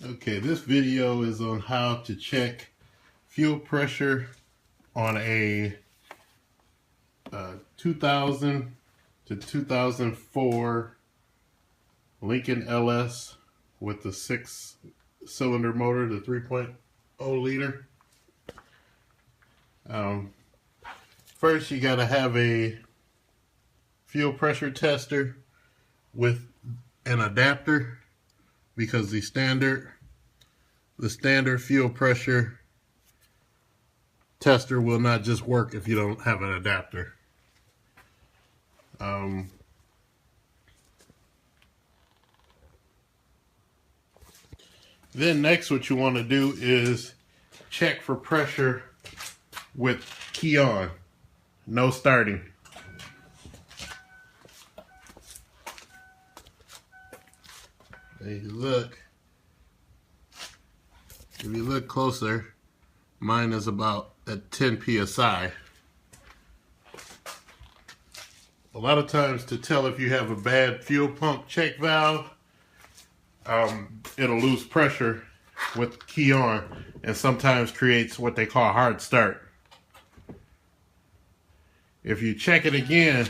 Okay, this video is on how to check fuel pressure on a 2000 to 2004 Lincoln LS with the 6-cylinder motor, the 3.0 liter. First, you got to have a fuel pressure tester with an adapter, because the standard fuel pressure tester will not just work if you don't have an adapter. Then next, what you want to do is check for pressure with key on, no starting. If you look closer, mine is about at 10 psi. A lot of times, to tell if you have a bad fuel pump check valve, it'll lose pressure with key on and sometimes creates what they call a hard start. If you check it again,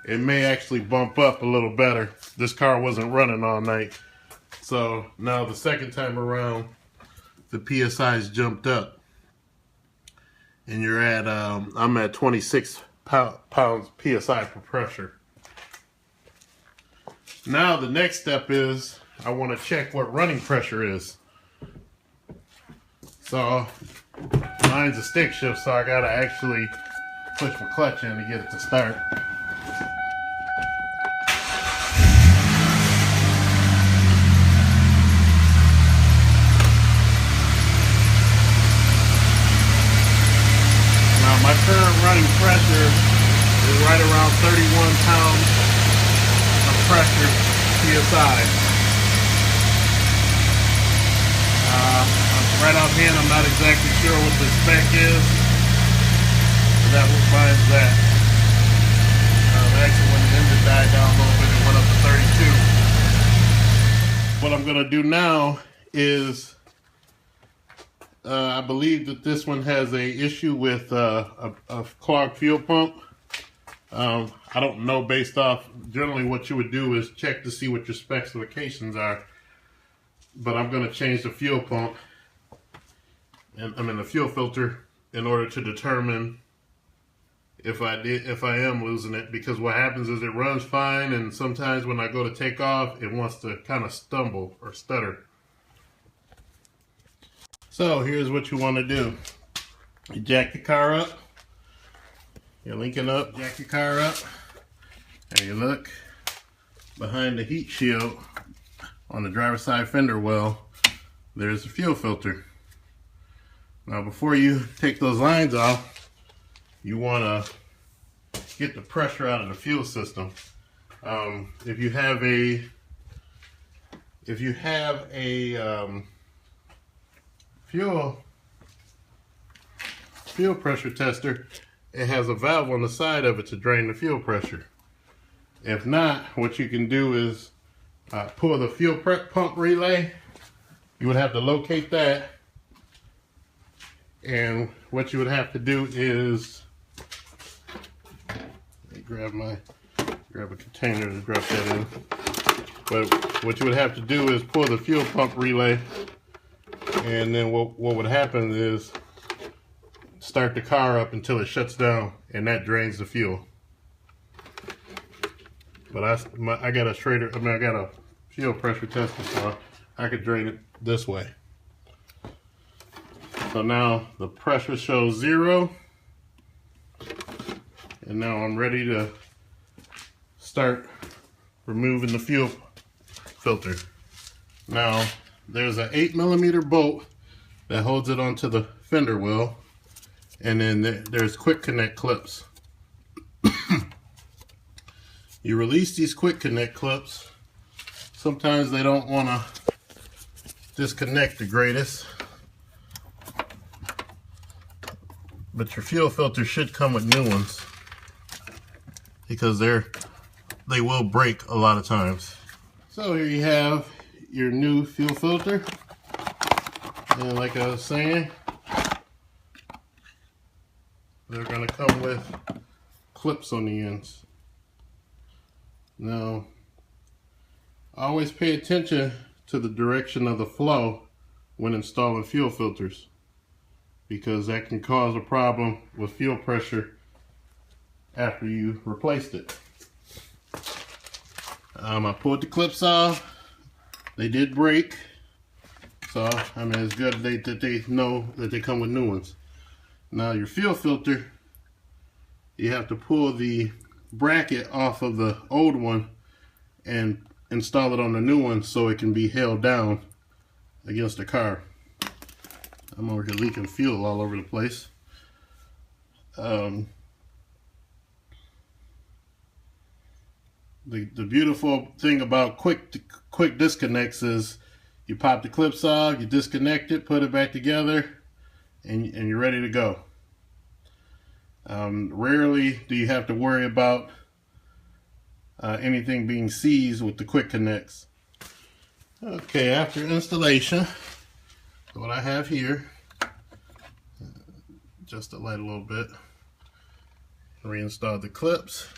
it may actually bump up a little better. This car wasn't running all night, so now the second time around, the PSI's jumped up, and you're at I'm at 26 pounds PSI per pressure. Now the next step is I want to check what running pressure is. So mine's a stick shift, so I gotta actually push my clutch in to get it to start. My current running pressure is right around 31 pounds of pressure PSI. Right offhand, I'm not exactly sure what the spec is, but that was mine's that. Actually, when the engine died down a little bit, it went up to 32. What I'm going to do now is I believe that this one has a issue with a clogged fuel pump. I don't know, based off, generally what you would do is check to see what your specifications are. But I'm going to change the fuel pump, and the fuel filter, in order to determine if I am losing it, because what happens is it runs fine, and sometimes when I go to take off, it wants to kind of stumble or stutter. So here's what you want to do. You jack the car up, you're linking up, jack your car up, and you look behind the heat shield on the driver's side fender well, there's the fuel filter. Now before you take those lines off, you want to get the pressure out of the fuel system. If you have a fuel pressure tester, it has a valve on the side of it to drain the fuel pressure. If not, what you can do is pull the fuel pump relay. You would have to locate that, and what you would have to do is grab a container to drop that in. But what you would have to do is pull the fuel pump relay, and then what would happen is start the car up until it shuts down, and that drains the fuel. But I got a fuel pressure tester, so I could drain it this way. So now the pressure shows 0, and now I'm ready to start removing the fuel filter. Now there's an 8mm bolt that holds it onto the fender well, and then there's quick connect clips. You release these quick connect clips. Sometimes they don't want to disconnect the greatest, but your fuel filter should come with new ones, because they will break a lot of times. So here you have your new fuel filter. And like I was saying, they're going to come with clips on the ends. Now, always pay attention to the direction of the flow when installing fuel filters, because that can cause a problem with fuel pressure after you replaced it. I pulled the clips off. They did break, so I mean it's good that they know that they come with new ones. Now your fuel filter, you have to pull the bracket off of the old one and install it on the new one so it can be held down against the car. I'm over here leaking fuel all over the place. The beautiful thing about quick disconnects is you pop the clips off, you disconnect it, put it back together, and you're ready to go. Rarely do you have to worry about anything being seized with the quick connects. Okay, after installation, what I have here, just to light a little bit, reinstall the clips.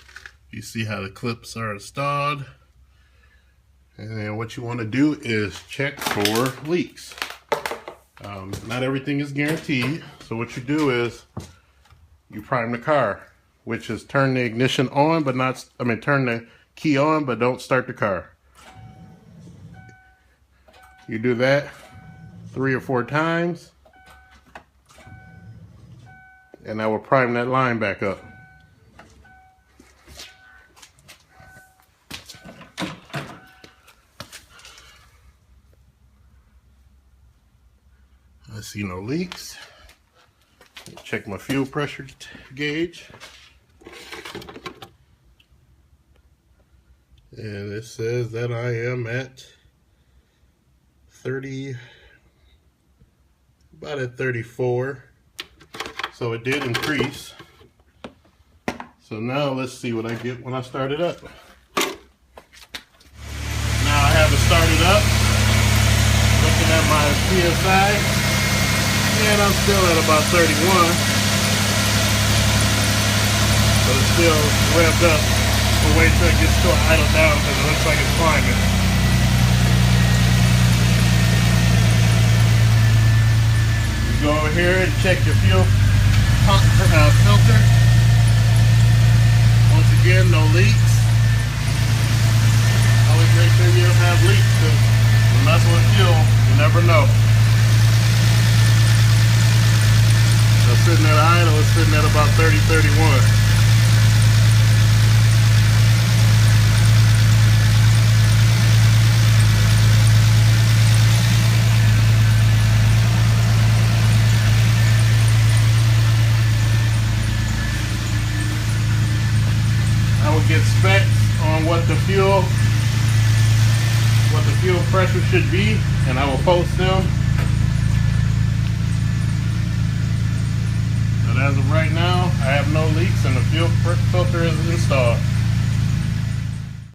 You see how the clips are installed. And then what you want to do is check for leaks. Not everything is guaranteed. So what you do is you prime the car, which is turn the ignition on, but not, turn the key on, but don't start the car. You do that 3 or 4 times, and I will prime that line back up. I see no leaks. Check my fuel pressure gauge. And it says that I am at 30, about at 34. So it did increase. So now let's see what I get when I start it up. Now I have it started up. Looking at my PSI. And I'm still at about 31, but it's still revved up. We'll wait till it gets to idle down because it looks like it's climbing. You go over here and check your fuel filter. Once again, no leaks. Always make sure you don't have leaks, because when messing with fuel, you never know. So sitting at idle, it's sitting at about 30, 31. I will get specs on what the fuel pressure should be, and I will post them. But as of right now, I have no leaks and the fuel filter is installed.